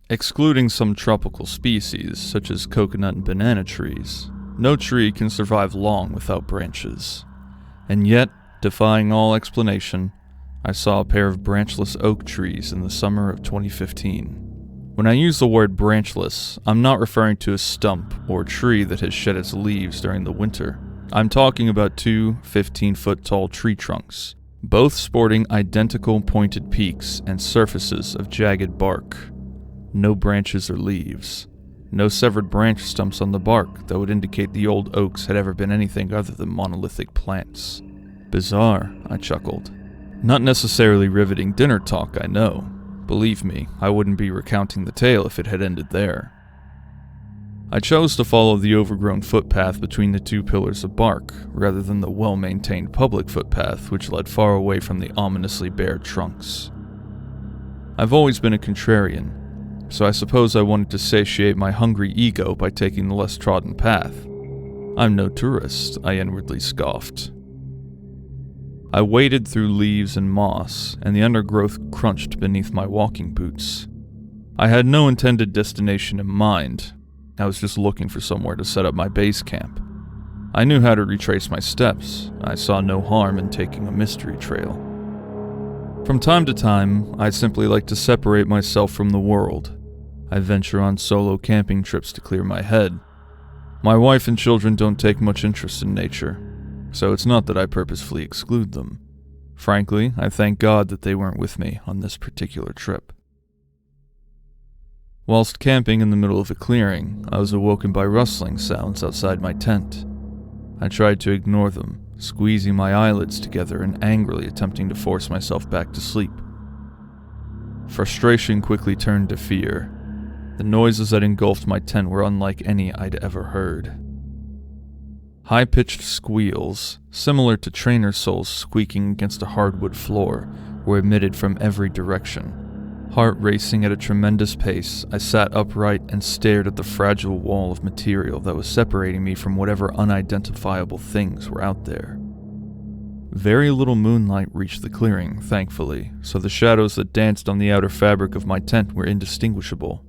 Excluding some tropical species, such as coconut and banana trees, no tree can survive long without branches. And yet, defying all explanation, I saw a pair of branchless oak trees in the summer of 2015. When I use the word branchless, I'm not referring to a stump or tree that has shed its leaves during the winter. I'm talking about two 15-foot tall tree trunks, both sporting identical pointed peaks and surfaces of jagged bark. No branches or leaves. No severed branch stumps on the bark that would indicate the old oaks had ever been anything other than monolithic plants. Bizarre, I chuckled. Not necessarily riveting dinner talk, I know. Believe me, I wouldn't be recounting the tale if it had ended there. I chose to follow the overgrown footpath between the two pillars of bark, rather than the well-maintained public footpath which led far away from the ominously bare trunks. I've always been a contrarian, so I suppose I wanted to satiate my hungry ego by taking the less trodden path. I'm no tourist, I inwardly scoffed. I waded through leaves and moss, and the undergrowth crunched beneath my walking boots. I had no intended destination in mind. I was just looking for somewhere to set up my base camp. I knew how to retrace my steps. I saw no harm in taking a mystery trail. From time to time, I simply like to separate myself from the world. I venture on solo camping trips to clear my head. My wife and children don't take much interest in nature, so it's not that I purposefully exclude them. Frankly, I thank God that they weren't with me on this particular trip. Whilst camping in the middle of a clearing, I was awoken by rustling sounds outside my tent. I tried to ignore them, squeezing my eyelids together and angrily attempting to force myself back to sleep. Frustration quickly turned to fear. The noises that engulfed my tent were unlike any I'd ever heard. High-pitched squeals, similar to trainer soles squeaking against a hardwood floor, were emitted from every direction. Heart racing at a tremendous pace, I sat upright and stared at the fragile wall of material that was separating me from whatever unidentifiable things were out there. Very little moonlight reached the clearing, thankfully, so the shadows that danced on the outer fabric of my tent were indistinguishable.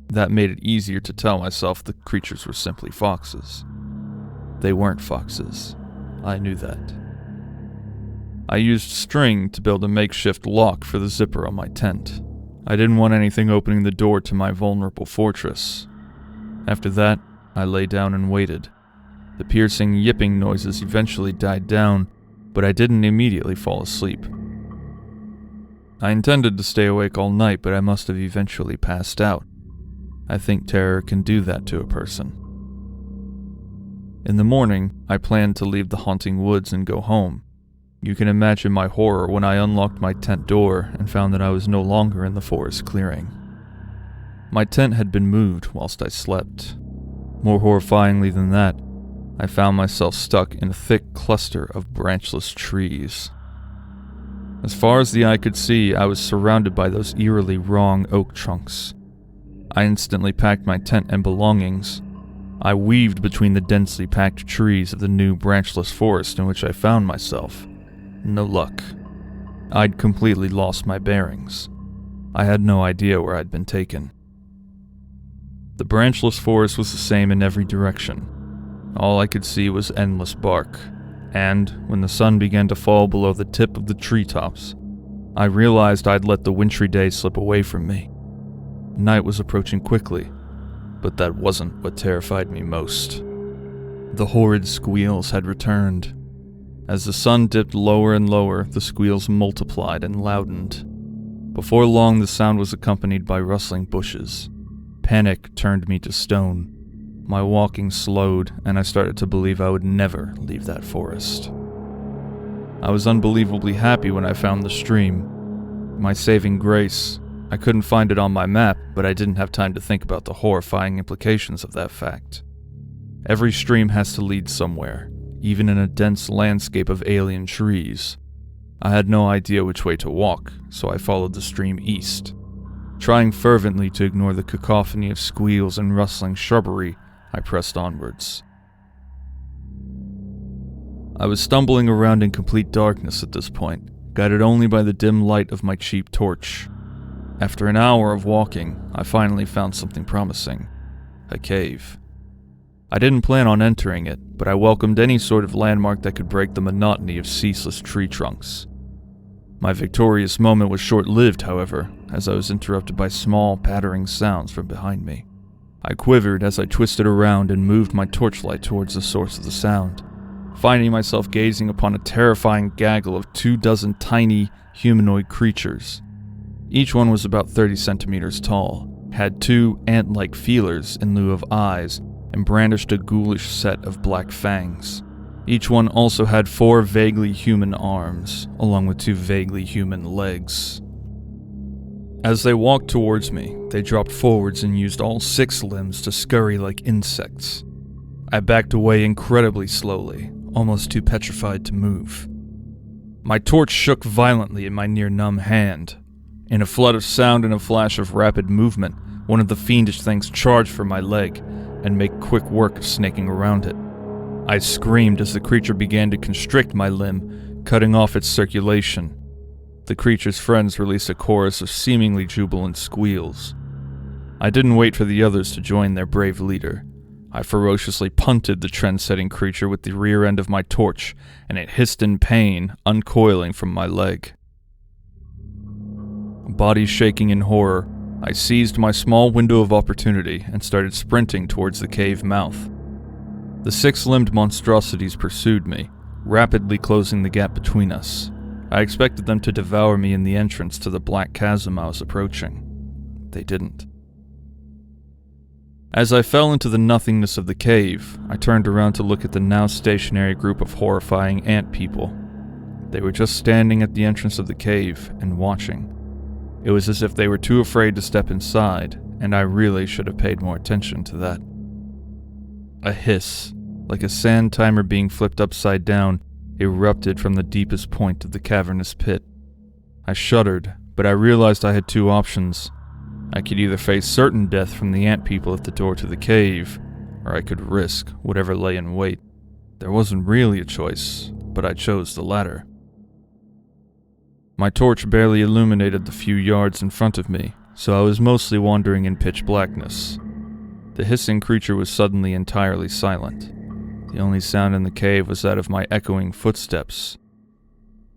That made it easier to tell myself the creatures were simply foxes. They weren't foxes. I knew that. I used string to build a makeshift lock for the zipper on my tent. I didn't want anything opening the door to my vulnerable fortress. After that, I lay down and waited. The piercing, yipping noises eventually died down, but I didn't immediately fall asleep. I intended to stay awake all night, but I must have eventually passed out. I think terror can do that to a person. In the morning, I planned to leave the haunting woods and go home. You can imagine my horror when I unlocked my tent door and found that I was no longer in the forest clearing. My tent had been moved whilst I slept. More horrifyingly than that, I found myself stuck in a thick cluster of branchless trees. As far as the eye could see, I was surrounded by those eerily wrong oak trunks. I instantly packed my tent and belongings. I weaved between the densely packed trees of the new branchless forest in which I found myself. No luck. I'd completely lost my bearings. I had no idea where I'd been taken. The branchless forest was the same in every direction. All I could see was endless bark, and when the sun began to fall below the tip of the treetops, I realized I'd let the wintry day slip away from me. Night was approaching quickly, but that wasn't what terrified me most. The horrid squeals had returned. As the sun dipped lower and lower, the squeals multiplied and loudened. Before long, the sound was accompanied by rustling bushes. Panic turned me to stone. My walking slowed, and I started to believe I would never leave that forest. I was unbelievably happy when I found the stream. My saving grace. I couldn't find it on my map, but I didn't have time to think about the horrifying implications of that fact. Every stream has to lead somewhere, even in a dense landscape of alien trees. I had no idea which way to walk, so I followed the stream east. Trying fervently to ignore the cacophony of squeals and rustling shrubbery, I pressed onwards. I was stumbling around in complete darkness at this point, guided only by the dim light of my cheap torch. After an hour of walking, I finally found something promising. A cave. I didn't plan on entering it, but I welcomed any sort of landmark that could break the monotony of ceaseless tree trunks. My victorious moment was short-lived, however, as I was interrupted by small, pattering sounds from behind me. I quivered as I twisted around and moved my torchlight towards the source of the sound, finding myself gazing upon a terrifying gaggle of 24 tiny, humanoid creatures. Each one was about 30 centimeters tall, had 2 ant-like feelers in lieu of eyes, and brandished a ghoulish set of black fangs. Each one also had 4 vaguely human arms, along with 2 vaguely human legs. As they walked towards me, they dropped forwards and used all 6 limbs to scurry like insects. I backed away incredibly slowly, almost too petrified to move. My torch shook violently in my near-numb hand. In a flood of sound and a flash of rapid movement, one of the fiendish things charged for my leg and made quick work of snaking around it. I screamed as the creature began to constrict my limb, cutting off its circulation. The creature's friends released a chorus of seemingly jubilant squeals. I didn't wait for the others to join their brave leader. I ferociously punted the trend-setting creature with the rear end of my torch, and it hissed in pain, uncoiling from my leg. Body shaking in horror, I seized my small window of opportunity and started sprinting towards the cave mouth. The 6-limbed monstrosities pursued me, rapidly closing the gap between us. I expected them to devour me in the entrance to the black chasm I was approaching. They didn't. As I fell into the nothingness of the cave, I turned around to look at the now stationary group of horrifying ant people. They were just standing at the entrance of the cave and watching. It was as if they were too afraid to step inside, and I really should have paid more attention to that. A hiss, like a sand timer being flipped upside down, erupted from the deepest point of the cavernous pit. I shuddered, but I realized I had 2 options. I could either face certain death from the ant people at the door to the cave, or I could risk whatever lay in wait. There wasn't really a choice, but I chose the latter. My torch barely illuminated the few yards in front of me, so I was mostly wandering in pitch blackness. The hissing creature was suddenly entirely silent. The only sound in the cave was that of my echoing footsteps.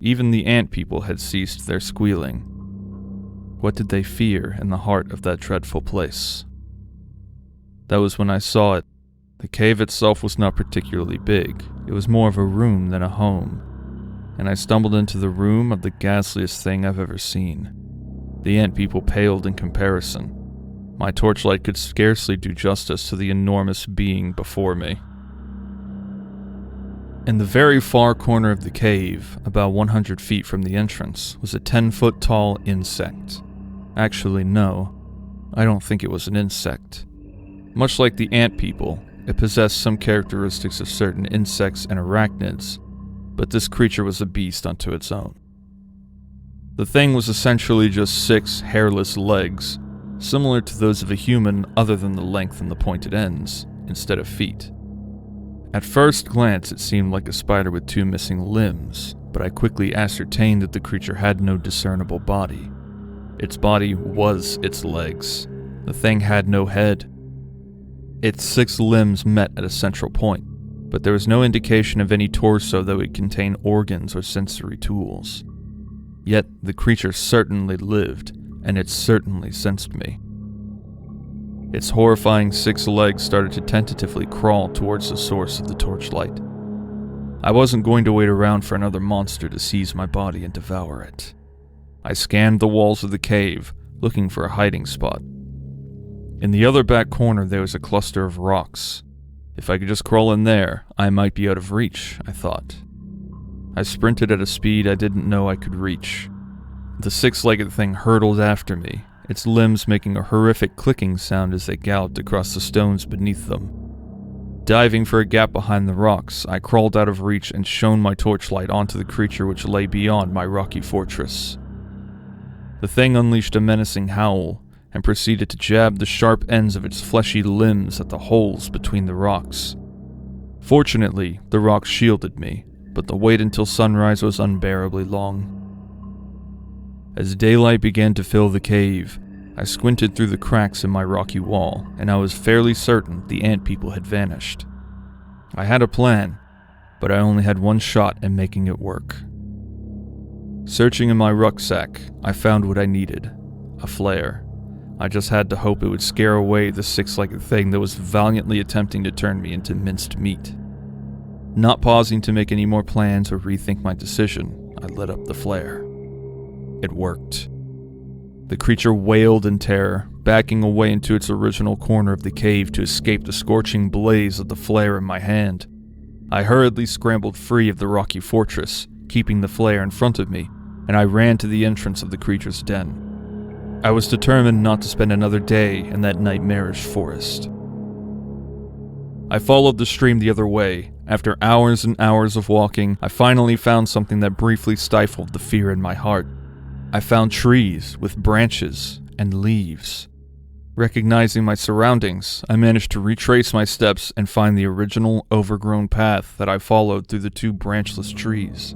Even the ant people had ceased their squealing. What did they fear in the heart of that dreadful place? That was when I saw it. The cave itself was not particularly big. It was more of a room than a home. And I stumbled into the room of the ghastliest thing I've ever seen. The ant people paled in comparison. My torchlight could scarcely do justice to the enormous being before me. In the very far corner of the cave, about 100 feet from the entrance, was a 10-foot tall insect. Actually, no. I don't think it was an insect. Much like the ant people, it possessed some characteristics of certain insects and arachnids, but this creature was a beast unto its own. The thing was essentially just 6 hairless legs, similar to those of a human other than the length and the pointed ends, instead of feet. At first glance, it seemed like a spider with 2 missing limbs, but I quickly ascertained that the creature had no discernible body. Its body was its legs. The thing had no head. Its 6 limbs met at a central point, but there was no indication of any torso that would contain organs or sensory tools. Yet the creature certainly lived, and it certainly sensed me. Its horrifying 6 legs started to tentatively crawl towards the source of the torchlight. I wasn't going to wait around for another monster to seize my body and devour it. I scanned the walls of the cave, looking for a hiding spot. In the other back corner there was a cluster of rocks. If I could just crawl in there, I might be out of reach, I thought. I sprinted at a speed I didn't know I could reach. The 6-legged thing hurtled after me, its limbs making a horrific clicking sound as they galloped across the stones beneath them. Diving for a gap behind the rocks, I crawled out of reach and shone my torchlight onto the creature which lay beyond my rocky fortress. The thing unleashed a menacing howl, and proceeded to jab the sharp ends of its fleshy limbs at the holes between the rocks. Fortunately, the rocks shielded me, but the wait until sunrise was unbearably long. As daylight began to fill the cave, I squinted through the cracks in my rocky wall, and I was fairly certain the ant people had vanished. I had a plan, but I only had one shot at making it work. Searching in my rucksack, I found what I needed: a flare. I just had to hope it would scare away the six-legged thing that was valiantly attempting to turn me into minced meat. Not pausing to make any more plans or rethink my decision, I lit up the flare. It worked. The creature wailed in terror, backing away into its original corner of the cave to escape the scorching blaze of the flare in my hand. I hurriedly scrambled free of the rocky fortress, keeping the flare in front of me, and I ran to the entrance of the creature's den. I was determined not to spend another day in that nightmarish forest. I followed the stream the other way. After hours and hours of walking, I finally found something that briefly stifled the fear in my heart. I found trees with branches and leaves. Recognizing my surroundings, I managed to retrace my steps and find the original overgrown path that I followed through the two branchless trees.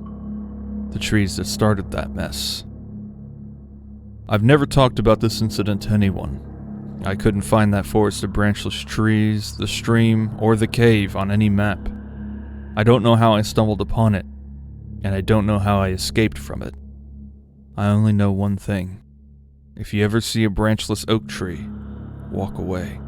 The trees that started that mess. I've never talked about this incident to anyone. I couldn't find that forest of branchless trees, the stream, or the cave on any map. I don't know how I stumbled upon it, and I don't know how I escaped from it. I only know one thing. If you ever see a branchless oak tree, walk away.